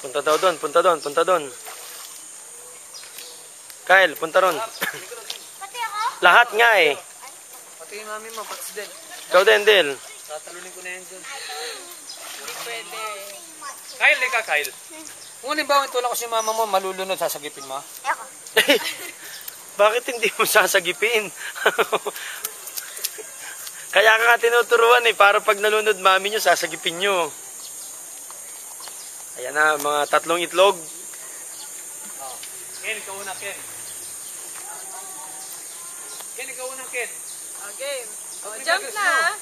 Punta daw doon, punta doon, punta doon. Kyle, punta ron. Pati ako? Lahat nga eh. Pati yung mami mo, pati din. Ikaw din, Del. Tatalunin ko na yan dyan. Hindi pwede. Kyle, ika Kyle. Kung halimbawa tulak ko si mama mo, malulunod, sasagipin mo. Ako. Bakit hindi mo sasagipin? Kaya ka nga tinuturuan eh, para pag nalunod mami nyo, sasagipin nyo. Ayan na, mga 3 itlog. Oh. Ken, ikaw una, Ken. Ken, ikaw una, Ken. Okay. Oh, jump na.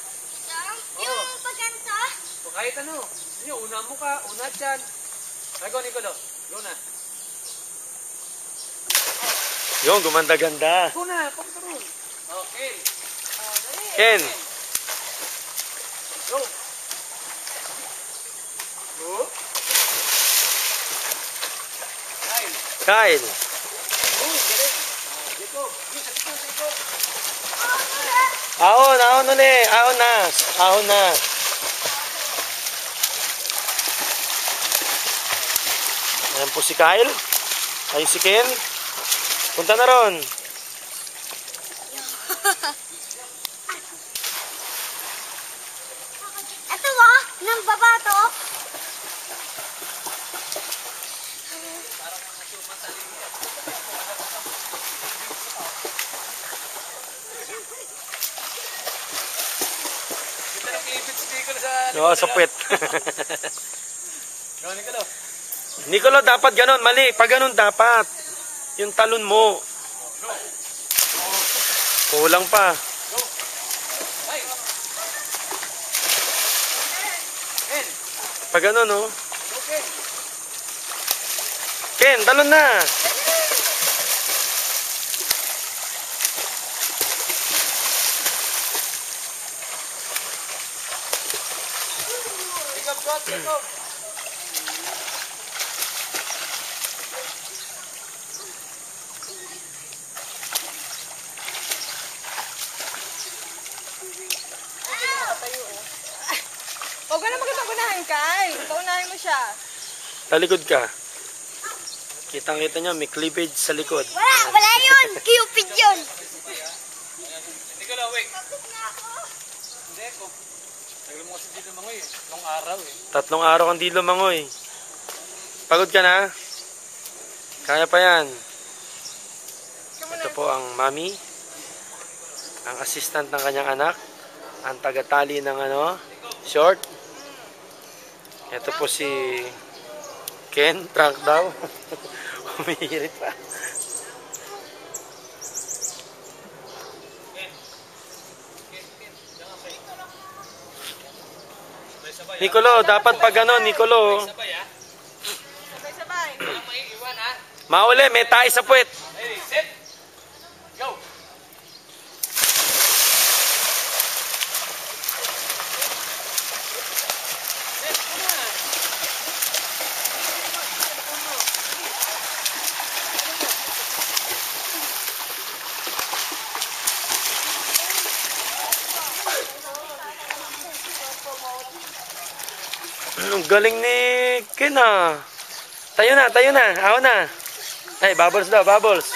Yung pagkanto? O kahit ano. Ano, una mo ka, una dyan. Ay, go, Nicolo. Go na. Yung, gumanda-ganda. Go na, pagkaroon. Okay. Ken, Go. Go. Kyle. Kyle. Go, galing. Jacob. Jacob. Ahon, ahon ulit. Ahon na. Ahon na. Ayan po si Kyle. Ayun si Ken. Punta na ron. Ito ba? Nang babato? Kita ng ibig si Nicolo sa... Oo, sa puwet. Go, Nicolo. Nicolo, dapat ganun. Mali. Pag ganun dapat. Yung talon mo. Kulang pa. Go. Ay. Ken. Pag ganun, oh. Okay. Ken, talon na. Jacob, shot, Jacob. Huwag ka na magkatagunahan, Kyle. Paunahin mo siya. Talikod ka. Kitang-kita nyo, may cleavage sa likod. Wala yun. Cupid yun. Nicolo, wait. Hindi ko. Tagal mo kasi dito mangoy eh. 3 araw eh. 3 araw kang di lumangoy. Pagod ka na? Kaya pa yan. Ito po ang mami. Ang assistant ng kanyang anak. Ang tagatali ng short. Ito po si Ken. Prank daw. Humihirit pa. Nicolo, dapat pag Nicolo. Sabay-sabay. Walang maiiwan ha. Mauli, may tayo sa puwet. Ready, set, go. Set, come on. Ang galing ni Ken ah. Tayo na, tayo na. Ako na. Ay, bubbles daw, bubbles.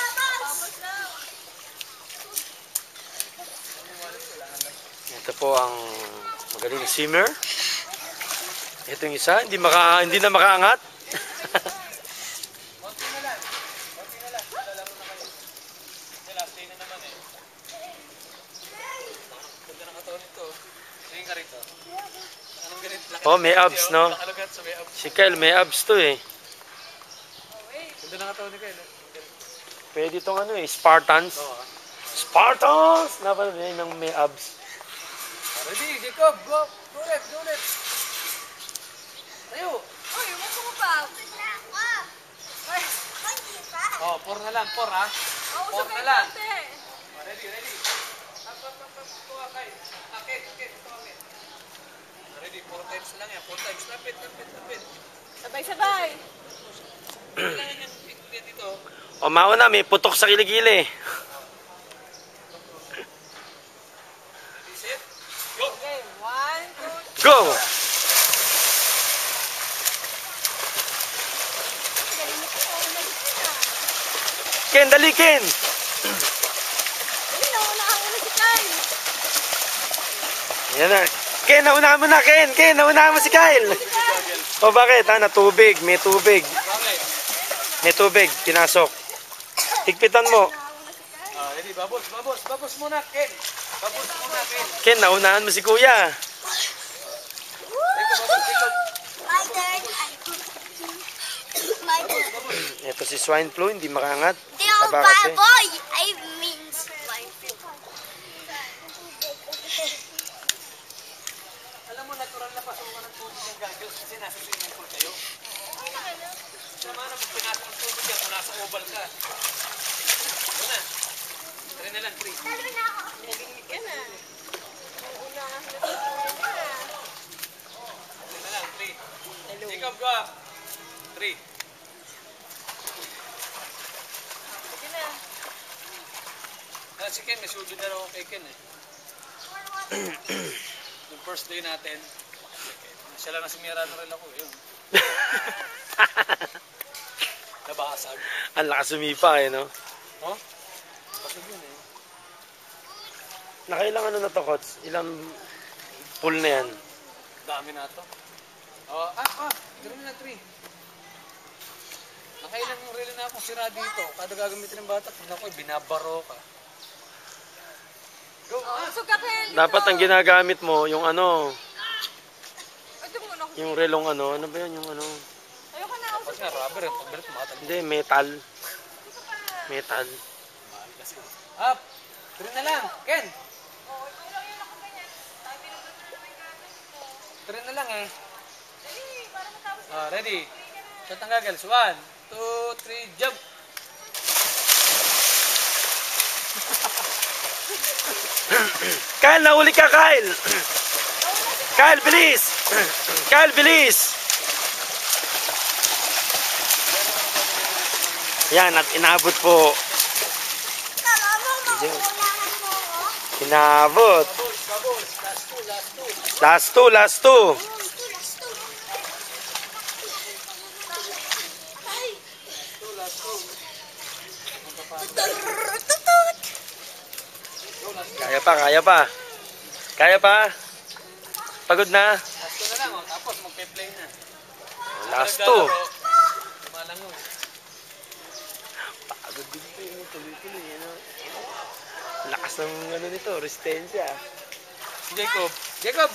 Ito po ang magaling na swimmer. Ito yung isa, hindi na makaangat. Konti na lang. Lalaro na kayo. Kasi last day na naman eh. Ganda ng katawan nito. Tingin ka rito. Anong ganit? Oh, may abs, no? Nakalugat sa may abs. Si Kyle, may abs to eh. Ganda ng katawan ni Kyle. Pwede itong Spartans. Oo. Spartans! Napanood niya yung may abs. Ready, Jacob, go! Go ulit, go ulit! Tayo! Uy, huwag ko pa. Ay, hindi pa. Oh, 4 na lang, 4 ha? Oo, 4 sabay na lang. konti. Oh, ready, ready. Tuwa kayo. Akit. Ready, 4 times lang yan. 4 times. Lapit. Sabay-sabay. Kailangan yan dito. O, mauna, may putok sa kiligili. Ready, set, go! Okay, 1, 2, Go! Ken, dali, Ken. Ayun, naunahan ko na si Kyle. Yan na. Ken, naunahan mo na, Ken. Ken, naunahan mo si Kyle. O bakit? Na tubig. May tubig. Bakit? May tubig. Pinasok. Higpitan mo. Ready, babos. Babos muna, Ken. Babos muna, Ken. Ken, naunahan mo si Kuya. My turn. My turn. Ito si swine flu, hindi makaangat. They are Taba kasi. baboy. I mean swine. Alam mo, natural na pasukan ng tubig ng goggles kasi nasa swimming pool kayo. Sama na, pag pinasok ng tubig yan, kung nasa oval ka. Ano na? Try na lang, 3. Narinig ka na. Naunahan na si Kuya na. Try na lang, 3. Jacob, go up. 3. Sige na. Si Ken, may sulod na ako kay Ken eh. Yung first day natin, siya lang na sumira na rin ako eh. Yun. Nabasag. Ang lakas sumipa eh, no? Oh? Basag yun eh. Nakailang ano na to, Kots? Ilang pool na yan? Dami na to. Oh, ganoon na 3. Nakailang reel na akong sira dito. Kada gagamitin ng bata, pag ako binabaro ka. Go! So, Kyle. Dapat ang ginagamit mo, yung ano, Ito muna ako. yung relong ano, ano ba yun, yung ano? Ayoko na. Tapos nga, rubber yung pagbalit, tumatal. Hindi, metal. Metal. Up! 3 na lang, Ken! 3 na lang eh. Ready? Shot ang goggles. 1, 2, 3, jump! Kyle, nahuli ka, Kyle! Kyle, bilis! Kyle, bilis! Yan, at inabot po. Tama mo, makukulangan mo ako. Inabot. Bubbles, last 2. Last two. Last two. Ay. Tutut. Kaya pa, kaya pa. Kaya pa. Pagod na. Last 2 na lang, oh. Tapos magpe-play na. Last two. Tumalangon. Pagod din po yung tuloy-tuloy. Ano? Lakas ng ano nito, resistensya. Jacob,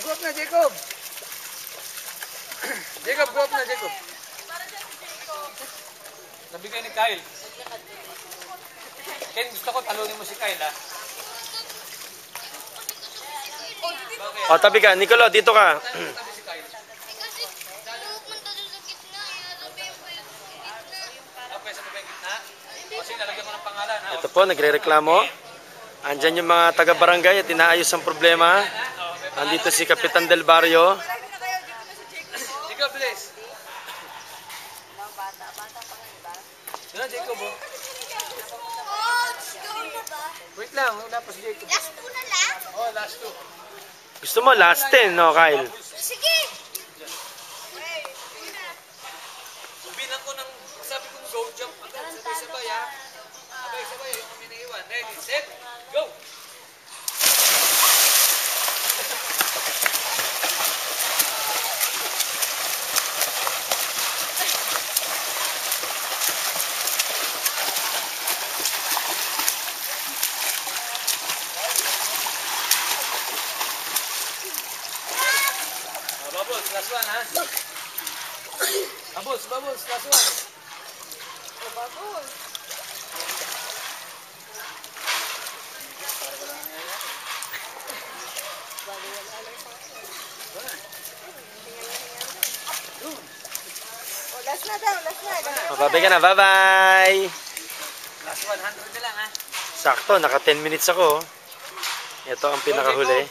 go up na, Jacob! Jacob, go up na, Jacob! Nabigay ni Kyle. Ken, gusto ko talunin mo si Kyle, ha? Bakit? O, tabi ka. Nicolo, dito ka. Tabi si Kyle. Kasi pupunta doon sa gitna, sabihin ko yung gitna. Pwede sa mga gitna? Kasi nalagyan mo ng pangalan, ha? Ito po, nagre-reklamo. Andyan yung mga taga-barangay at inaayos ang problema. Andito si Kapitan Del Barrio. Marami na kayo. Dito na si Jacob. Jacob, please. Bata pa ngayon ba? Yan, Jacob, oh. Oh, doon na ba? Wait lang, wala pa si Jacob. Last two na lang? Oh, last 2. Gusto mo last 10, no, Kyle? Sige. Bilang ko ng, sabi kong go, jump. Sabay-sabay, ha? Sabay-sabay, yung kami naiwan. Ready, set, go! Bubbles, last 1, ha? Bubbles, last 1. Bagus. Oh, last na daw, last na. Mababay ka na, bye-bye! Last 100 na lang, ha? Sakto, naka 10 minutes ako. Ito ang pinakahuli.